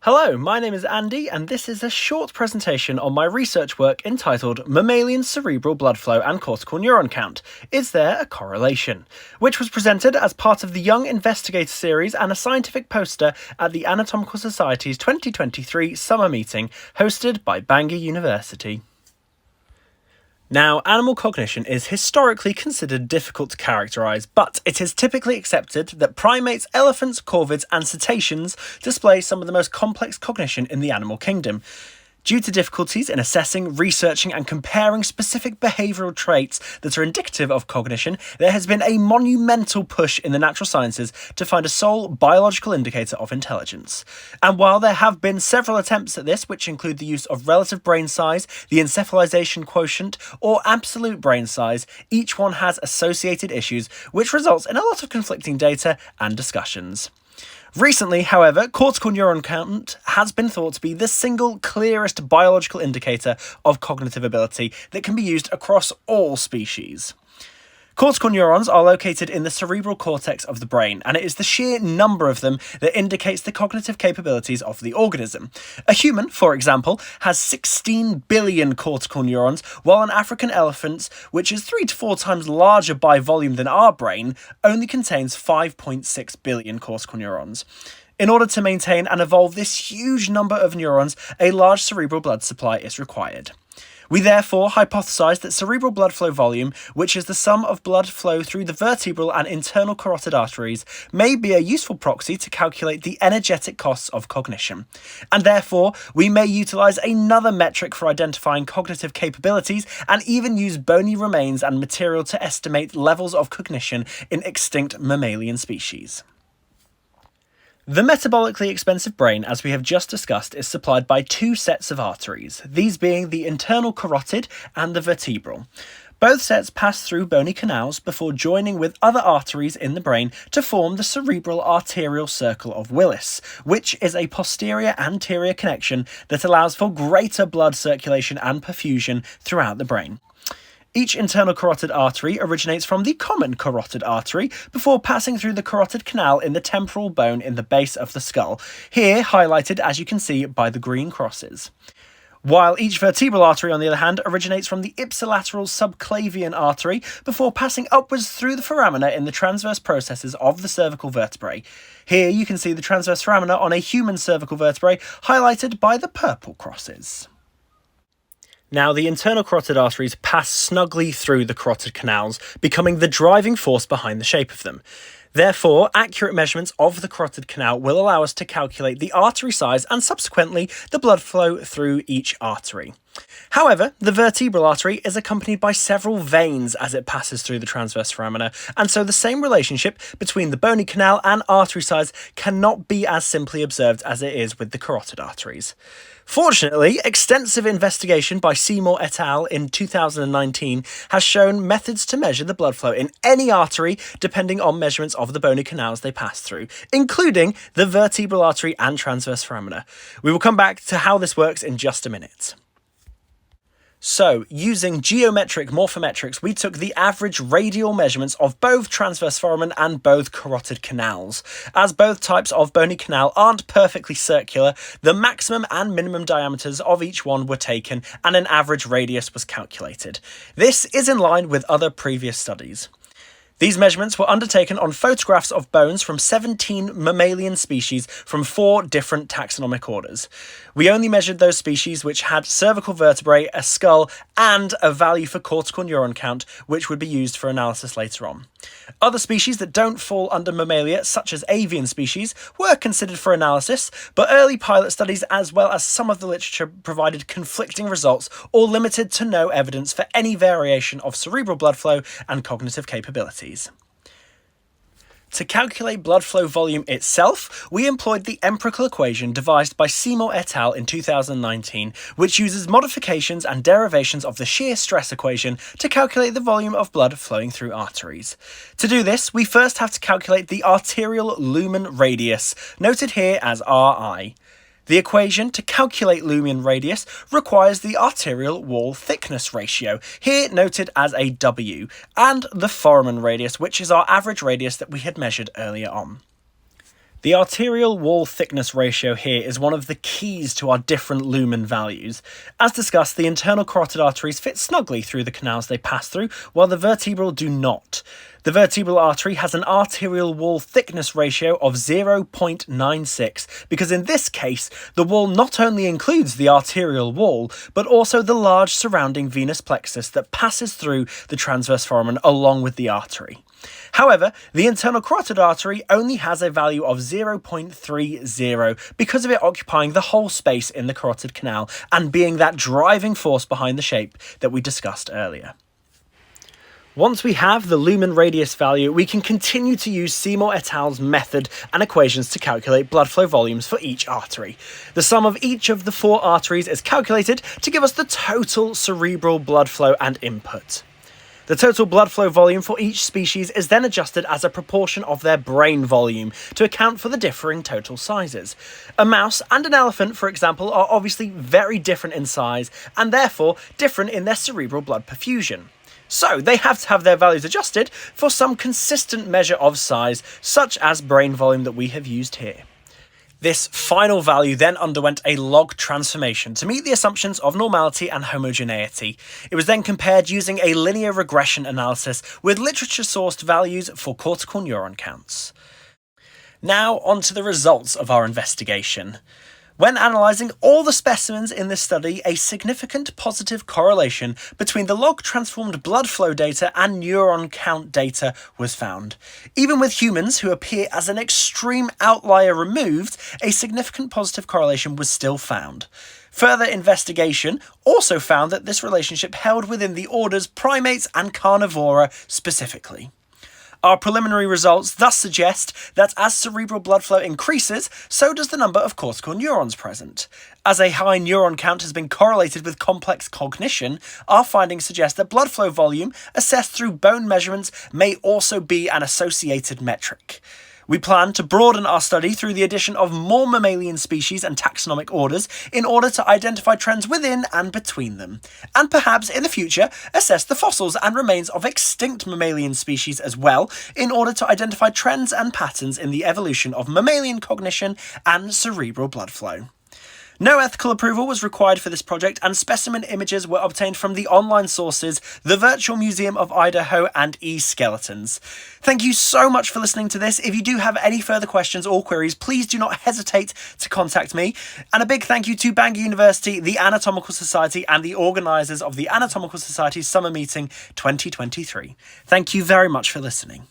Hello, my name is Andy, and this is a short presentation on my research work entitled Mammalian Cerebral Blood Flow and Cortical Neuron Count. Is there a correlation? Which was presented as part of the Young Investigator series and a scientific poster at the Anatomical Society's 2023 summer meeting, hosted by Bangor University. Now, animal cognition is historically considered difficult to characterise, but it is typically accepted that primates, elephants, corvids and cetaceans display some of the most complex cognition in the animal kingdom. Due to difficulties in assessing, researching and comparing specific behavioural traits that are indicative of cognition, there has been a monumental push in the natural sciences to find a sole biological indicator of intelligence. And while there have been several attempts at this, which include the use of relative brain size, the encephalization quotient, or absolute brain size, each one has associated issues, which results in a lot of conflicting data and discussions. Recently, however, cortical neuron count has been thought to be the single clearest biological indicator of cognitive ability that can be used across all species. Cortical neurons are located in the cerebral cortex of the brain, and it is the sheer number of them that indicates the cognitive capabilities of the organism. A human, for example, has 16 billion cortical neurons, while an African elephant, which is 3 to 4 times larger by volume than our brain, only contains 5.6 billion cortical neurons. In order to maintain and evolve this huge number of neurons, a large cerebral blood supply is required. We therefore hypothesised that cerebral blood flow volume, which is the sum of blood flow through the vertebral and internal carotid arteries, may be a useful proxy to calculate the energetic costs of cognition. And therefore, we may utilise another metric for identifying cognitive capabilities and even use bony remains and material to estimate levels of cognition in extinct mammalian species. The metabolically expensive brain, as we have just discussed, is supplied by two sets of arteries, these being the internal carotid and the vertebral. Both sets pass through bony canals before joining with other arteries in the brain to form the cerebral arterial circle of Willis, which is a posterior-anterior connection that allows for greater blood circulation and perfusion throughout the brain. Each internal carotid artery originates from the common carotid artery before passing through the carotid canal in the temporal bone in the base of the skull, here highlighted as you can see by the green crosses. While each vertebral artery, on the other hand, originates from the ipsilateral subclavian artery before passing upwards through the foramina in the transverse processes of the cervical vertebrae. Here you can see the transverse foramina on a human cervical vertebrae highlighted by the purple crosses. Now, the internal carotid arteries pass snugly through the carotid canals, becoming the driving force behind the shape of them. Therefore, accurate measurements of the carotid canal will allow us to calculate the artery size and subsequently the blood flow through each artery. However, the vertebral artery is accompanied by several veins as it passes through the transverse foramina, and so the same relationship between the bony canal and artery size cannot be as simply observed as it is with the carotid arteries. Fortunately, extensive investigation by Seymour et al. In 2019 has shown methods to measure the blood flow in any artery depending on measurements of the bony canals they pass through, including the vertebral artery and transverse foramina. We will come back to how this works in just a minute. So, using geometric morphometrics, we took the average radial measurements of both transverse foramen and both carotid canals. As both types of bony canal aren't perfectly circular, the maximum and minimum diameters of each one were taken and an average radius was calculated. This is in line with other previous studies. These measurements were undertaken on photographs of bones from 17 mammalian species from 4 different taxonomic orders. We only measured those species which had cervical vertebrae, a skull, and a value for cortical neuron count, which would be used for analysis later on. Other species that don't fall under mammalia, such as avian species, were considered for analysis, but early pilot studies as well as some of the literature provided conflicting results or limited to no evidence for any variation of cerebral blood flow and cognitive capabilities. To calculate blood flow volume itself, we employed the empirical equation devised by Seymour et al. In 2019, which uses modifications and derivations of the shear stress equation to calculate the volume of blood flowing through arteries. To do this, we first have to calculate the arterial lumen radius, noted here as Ri. The equation to calculate lumen radius requires the arterial wall thickness ratio, here noted as a W, and the foramen radius, which is our average radius that we had measured earlier on. The arterial wall thickness ratio here is one of the keys to our different lumen values. As discussed, the internal carotid arteries fit snugly through the canals they pass through, while the vertebral do not. The vertebral artery has an arterial wall thickness ratio of 0.96 because in this case, the wall not only includes the arterial wall, but also the large surrounding venous plexus that passes through the transverse foramen along with the artery. However, the internal carotid artery only has a value of 0.30 because of it occupying the whole space in the carotid canal and being that driving force behind the shape that we discussed earlier. Once we have the lumen radius value, we can continue to use Seymour et al.'s method and equations to calculate blood flow volumes for each artery. The sum of each of the 4 arteries is calculated to give us the total cerebral blood flow and input. The total blood flow volume for each species is then adjusted as a proportion of their brain volume to account for the differing total sizes. A mouse and an elephant, for example, are obviously very different in size and therefore different in their cerebral blood perfusion. So they have to have their values adjusted for some consistent measure of size, such as brain volume that we have used here. This final value then underwent a log transformation to meet the assumptions of normality and homogeneity. It was then compared using a linear regression analysis with literature-sourced values for cortical neuron counts. Now on to the results of our investigation. When analysing all the specimens in this study, a significant positive correlation between the log-transformed blood flow data and neuron count data was found. Even with humans who appear as an extreme outlier removed, a significant positive correlation was still found. Further investigation also found that this relationship held within the orders primates and carnivora specifically. Our preliminary results thus suggest that as cerebral blood flow increases, so does the number of cortical neurons present. As a high neuron count has been correlated with complex cognition, our findings suggest that blood flow volume, assessed through bone measurements, may also be an associated metric. We plan to broaden our study through the addition of more mammalian species and taxonomic orders in order to identify trends within and between them, and perhaps in the future assess the fossils and remains of extinct mammalian species as well in order to identify trends and patterns in the evolution of mammalian cognition and cerebral blood flow. No ethical approval was required for this project, and specimen images were obtained from the online sources, the Virtual Museum of Idaho and eSkeletons. Thank you so much for listening to this. If you do have any further questions or queries, please do not hesitate to contact me. And a big thank you to Bangor University, the Anatomical Society, and the organisers of the Anatomical Society Summer Meeting 2023. Thank you very much for listening.